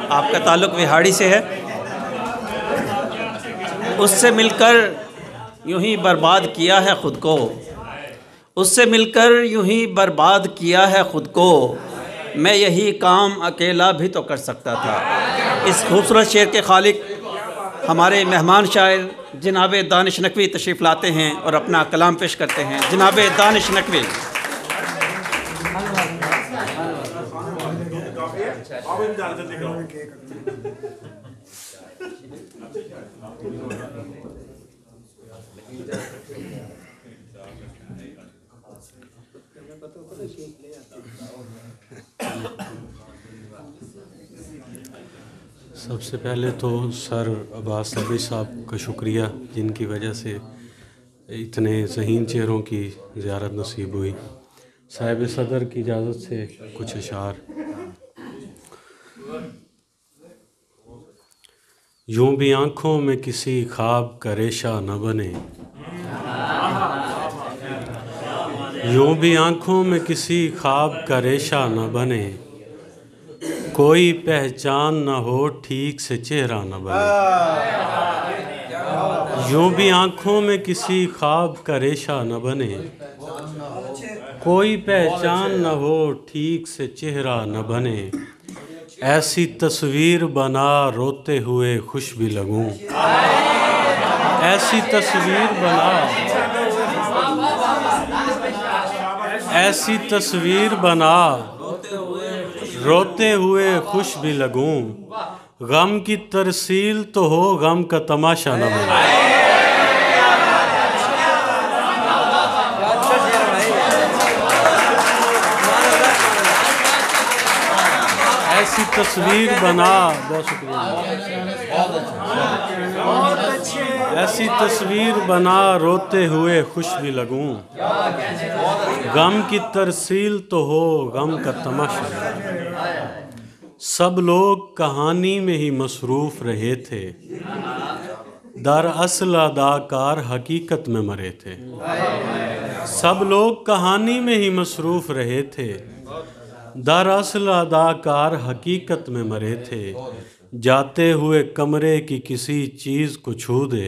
आपका ताल्लुक़ विहाड़ी से है। उससे मिलकर यूं ही बर्बाद किया है ख़ुद को, उससे मिलकर यूं ही बर्बाद किया है ख़ुद को। मैं यही काम अकेला भी तो कर सकता था। इस खूबसूरत शेर के खालिक हमारे मेहमान शायर जनाब दानिश नकवी तशरीफ़ लाते हैं और अपना कलाम पेश करते हैं। जनाब दानिश नकवी। सबसे पहले तो सर अब्बास साबिर साहब का शुक्रिया, जिनकी वजह से इतने ज़हीन चेहरों की ज़ियारत नसीब हुई। साहिब सदर की इजाज़त से कुछ अशार। यूं भी आँखों में किसी ख्वाब का रेशा न बने, यूं भी आँखों में किसी ख्वाब का रेशा न बने, कोई पहचान न हो ठीक से चेहरा न बने। यूं भी आँखों में किसी ख्वाब का रेशा न बने, कोई पहचान न हो ठीक से चेहरा न बने। ऐसी तस्वीर बना रोते हुए खुश भी लगूं, ऐसी तस्वीर बना, ऐसी तस्वीर बना रोते हुए खुश भी लगूं। गम की तरसील तो हो, गम का तमाशा न बने। ऐसी तस्वीर बना, बहुत शुक्रिया, ऐसी तस्वीर बना रोते हुए खुश भी लगूं। गम की तरसील तो हो, गम का तमाशा। सब लोग कहानी में ही मसरूफ़ रहे थे, दरअसल अदाकार हकीकत में मरे थे। सब लोग कहानी में ही मसरूफ़ रहे थे, दरअसल अदाकार हकीकत में मरे थे। जाते हुए कमरे की किसी चीज़ को छू दे,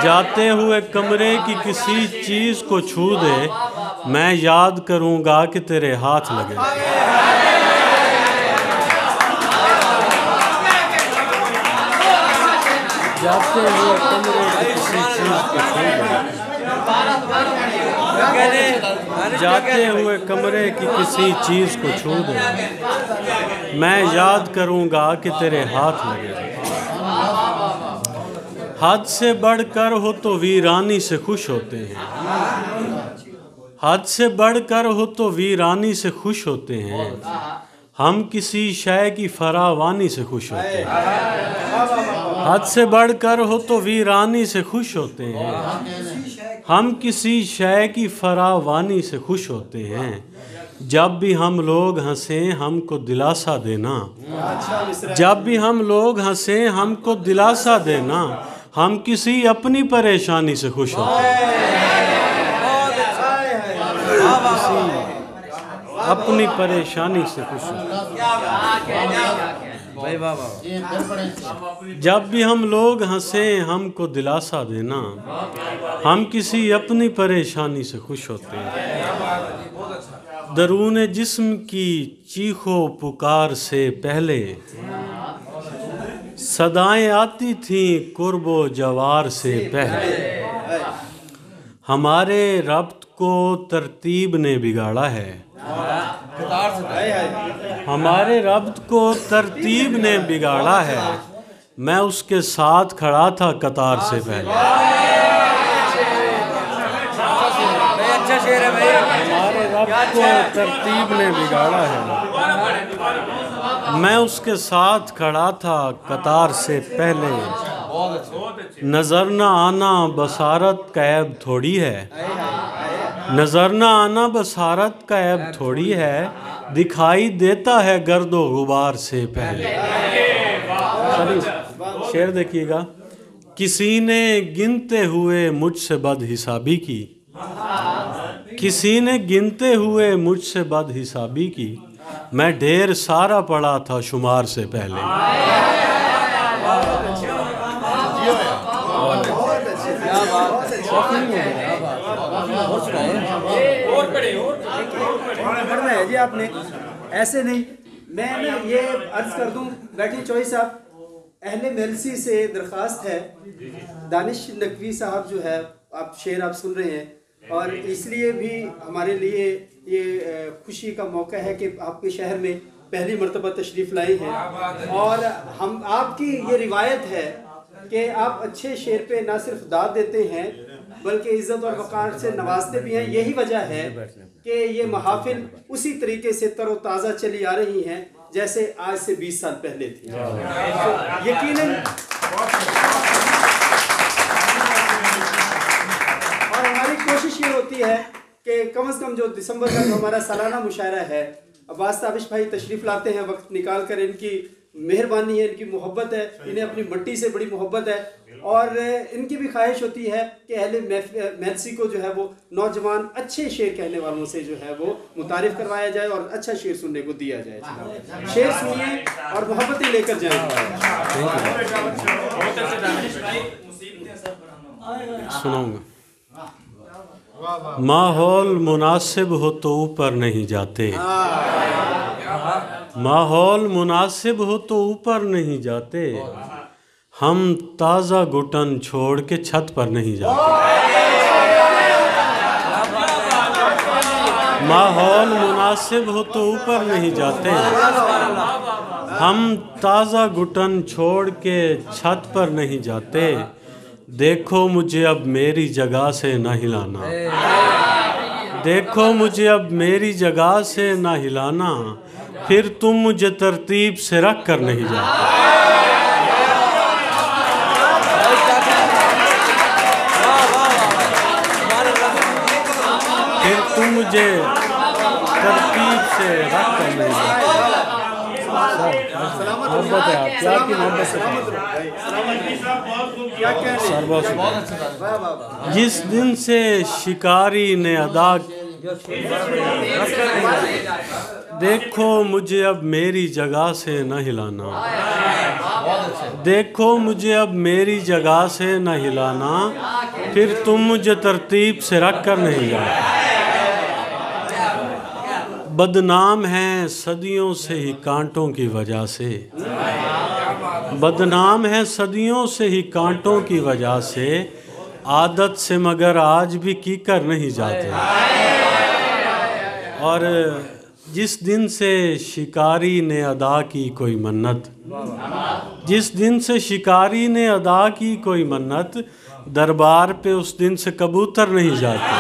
जाते हुए कमरे की किसी चीज़ को छू दे, मैं याद करूँगा कि तेरे हाथ लगे। जाते हुए कमरे की किसी चीज़ को छू दे, जाते हुए कमरे की किसी चीज़ को छू दे, मैं याद करूँगा कि तेरे हाथ लगे। हद से बढ़कर हो तो वीरानी से खुश होते हैं, हद से बढ़कर हो तो वीरानी से खुश होते हैं। हम किसी शय की फरावानी से खुश होते हैं। हद से बढ़कर हो तो वीरानी से खुश होते हैं। हम किसी शय की फरावानी से खुश होते हैं। जब भी हम लोग हंसें हमको दिलासा देना, जब भी हम लोग हंसें हमको दिलासा देना, हम किसी अपनी परेशानी से खुश होते हैं। अपनी परेशानी से खुश होते हैं। जब भी हम लोग हंसें हमको दिलासा देना, हम किसी अपनी परेशानी से खुश होते हैं। दरूने जिस्म की चीखो पुकार से पहले सदाएं आती थीं कुर्बो जवार से पहले। हमारे रब्त को तरतीब ने बिगाड़ा है, हमारे रब्त को तरतीब ने बिगाड़ा है। मैं उसके साथ खड़ा था कतार से पहले। हमारे रब्त को तरतीब ने बिगाड़ा है, मैं उसके साथ खड़ा था कतार से पहले। नज़र न आना बसारत का ऐब थोड़ी है, नज़र न आना बसारत का ऐब थोड़ी है, दिखाई देता है गर्दो गुबार से पहले। शेर देखिएगा। किसी ने गिनते हुए मुझसे बदहिसाबी की, किसी ने गिनते हुए मुझसे बदहिसाबी की, मैं ढेर सारा पढ़ा था शुमार से पहले। पढ़ना है जी आपने, ऐसे नहीं। मैं ना ये अर्ज कर दूं बैठी चौई साहब, अहले मेलसी से दरख्वास्त है, दानिश नकवी साहब जो है, आप शेर आप सुन रहे हैं, और इसलिए भी हमारे लिए ये खुशी का मौका है कि आपके शहर में पहली मरतबा तशरीफ़ लाई हैं, और हम आपकी ये रिवायत है कि आप अच्छे शेर पे ना सिर्फ दाद देते हैं बल्कि इज़्ज़त और वक़ार से नवाजते भी हैं। यही वजह है कि ये महाफिल उसी तरीके से तरोताज़ा चली आ रही हैं जैसे आज से 20 साल पहले थी। तो यकीनन और हमारी कोशिश ये होती है कि कम से कम जो दिसंबर का जो हमारा सालाना मुशायरा है, अब्बास ताबिश भाई तशरीफ़ लाते हैं वक्त निकाल कर, इनकी मेहरबानी है, इनकी मोहब्बत है, इन्हें अपनी मट्टी से बड़ी मोहब्बत है, और इनकी भी ख्वाहिश होती है कि अहले मेलसी को जो है वो नौजवान अच्छे शेर कहने वालों से जो है वो मुतारिफ करवाया जाए और अच्छा शेर सुनने को दिया जाए। शेर सुनिए और मोहब्बतें लेकर जाएंगे। सुनाऊंगा। माहौल मुनासिब हो तो ऊपर नहीं जाते, माहौल मुनासिब हो तो ऊपर नहीं जाते, हम ताज़ा घुटन छोड़ के छत पर नहीं जाते। माहौल मुनासिब हो तो ऊपर नहीं जाते, हम ताज़ा घुटन छोड़ के छत पर नहीं जाते, देखो मुझे अब मेरी जगह से ना हिलाना, देखो मुझे अब मेरी जगह से ना हिलाना, फिर तुम मुझे तरतीब से रख कर नहीं जाते। फिर तुम मुझे तरतीब से रख कर नहीं जाते। मोहब्बत है आप, प्यार की मोहब्बत से जिस दिन से शिकारी ने अदा, देखो मुझे अब मेरी जगह से न हिलाना, देखो मुझे अब मेरी जगह से न हिलाना, फिर तुम मुझे तरतीब से रख कर नहीं जाते। बदनाम हैं सदियों से ही कांटों की वजह से, बदनाम है सदियों से ही कांटों की वजह से, आदत से मगर आज भी की कर नहीं जाते। और जिस दिन से शिकारी ने अदा की कोई मन्नत, जिस दिन से शिकारी ने अदा की कोई मन्नत, दरबार पे उस दिन से कबूतर नहीं जाते।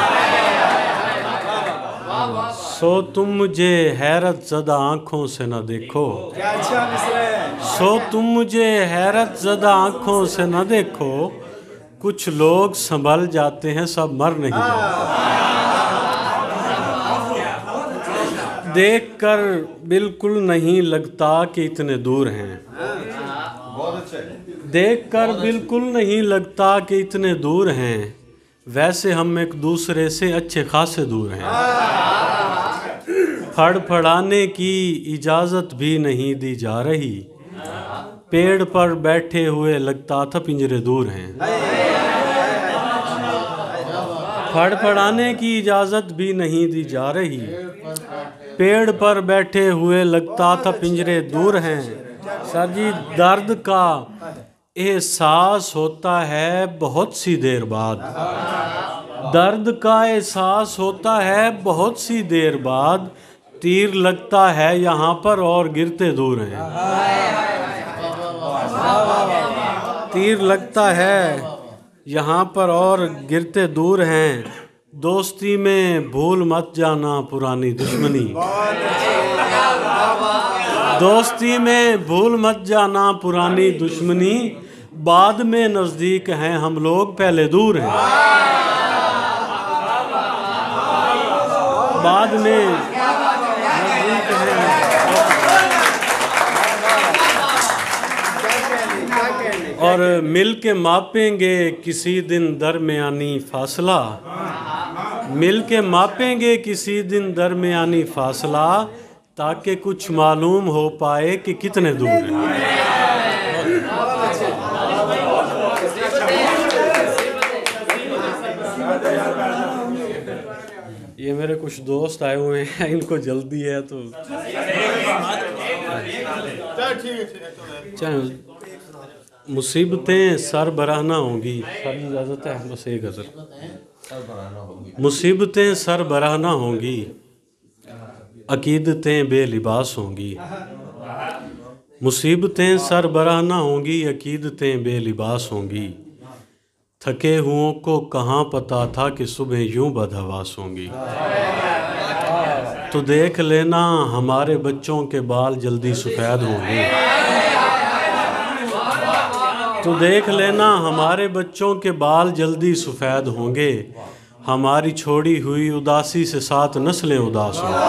सो तुम मुझे हैरत ज़दा आँखों से न देखो, सो तुम मुझे हैरत ज़दा आँखों से न देखो, कुछ लोग संभल जाते हैं सब मर नहीं जाते। देखकर बिल्कुल नहीं लगता कि इतने दूर हैं, देखकर बिल्कुल नहीं लगता कि इतने दूर हैं, वैसे हम एक दूसरे से अच्छे खासे दूर हैं। फड़फड़ाने की इजाज़त भी नहीं दी जा रही, पेड़ पर बैठे हुए लगता था पिंजरे दूर हैं। फड़फड़ाने की इजाज़त भी नहीं दी जा रही, पेड़ पर बैठे हुए लगता था पिंजरे दूर हैं। सर जी, दर्द का एहसास होता है बहुत सी देर बाद, दर्द का एहसास होता है बहुत सी देर बाद, तीर लगता है यहाँ पर और गिरते दूर हैं। तीर लगता है यहाँ पर और गिरते दूर हैं, दोस्ती में भूल मत जाना पुरानी दुश्मनी, दोस्ती में भूल मत जाना पुरानी दुश्मनी, बाद में नज़दीक हैं हम लोग पहले दूर हैं। बाद में नज़दीक हैं। और मिल के मापेंगे किसी दिन दरमियानी फासला, मिल के मापेंगे किसी दिन दरमियानी फासला, ताकि कुछ मालूम हो पाए कि कितने दूर हैं। ये मेरे कुछ दोस्त आए हुए हैं, इनको जल्दी है तो चलो। मुसीबतें सर बराहना होंगी, सारी इजाज़त है, बस एक गज़ल। मुसीबतें सर बराहना होंगी, अकीदतें बेलिबास होंगी। मुसीबतें सर बराहना होंगी, अकीदतें बेलिबास होंगी। थके हुओं को कहाँ पता था कि सुबह यूं बदहवास होंगी। तो देख लेना हमारे बच्चों के बाल जल्दी सफ़ेद होंगे। तो देख लेना हमारे बच्चों के बाल जल्दी सफ़ेद होंगे। हमारी छोड़ी हुई उदासी से 7 नस्लें उदास होंगी।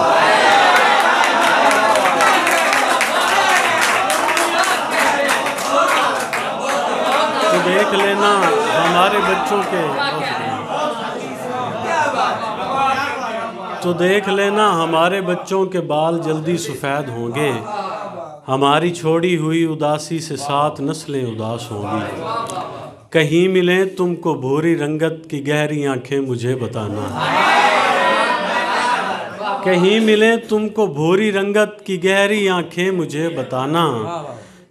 तो देख लेना हमारे बच्चों के तो देख लेना हमारे बच्चों के बाल जल्दी सफ़ेद होंगे। हमारी छोड़ी हुई उदासी से 7 नस्लें उदास होंगी। कहीं मिले तुमको भूरी रंगत की गहरी आंखें मुझे बताना। कहीं मिले तुमको भूरी रंगत की गहरी आंखें मुझे बताना।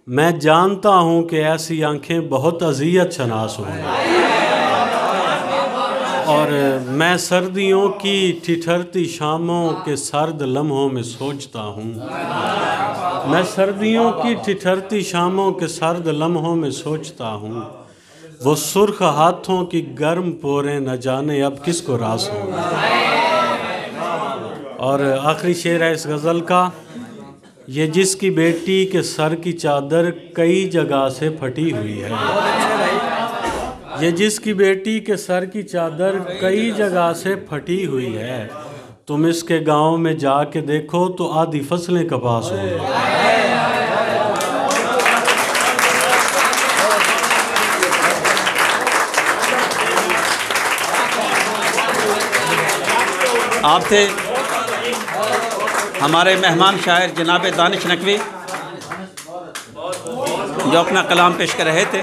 मैं जानता हूँ कि ऐसी आंखें बहुत अज़ियत शनास होंगी। और मैं सर्दियों की ठिठुरती शामों के सर्द लम्हों में सोचता हूँ। मैं सर्दियों की ठिठुरती शामों के सर्द लम्हों में सोचता हूँ। वो सुर्ख हाथों की गर्म पोरें न जाने अब किसको रास होंगी। और आखिरी शेर है इस गज़ल का। ये जिसकी बेटी के सर की चादर कई जगह से फटी हुई है। ये जिसकी बेटी के सर की चादर कई जगह से फटी हुई है। तुम इसके गांव में जाके देखो तो आधी फसलें कपास होंगी। आप थे हमारे मेहमान शायर जनाब दानिश नकवी, जो अपना कलाम पेश कर रहे थे।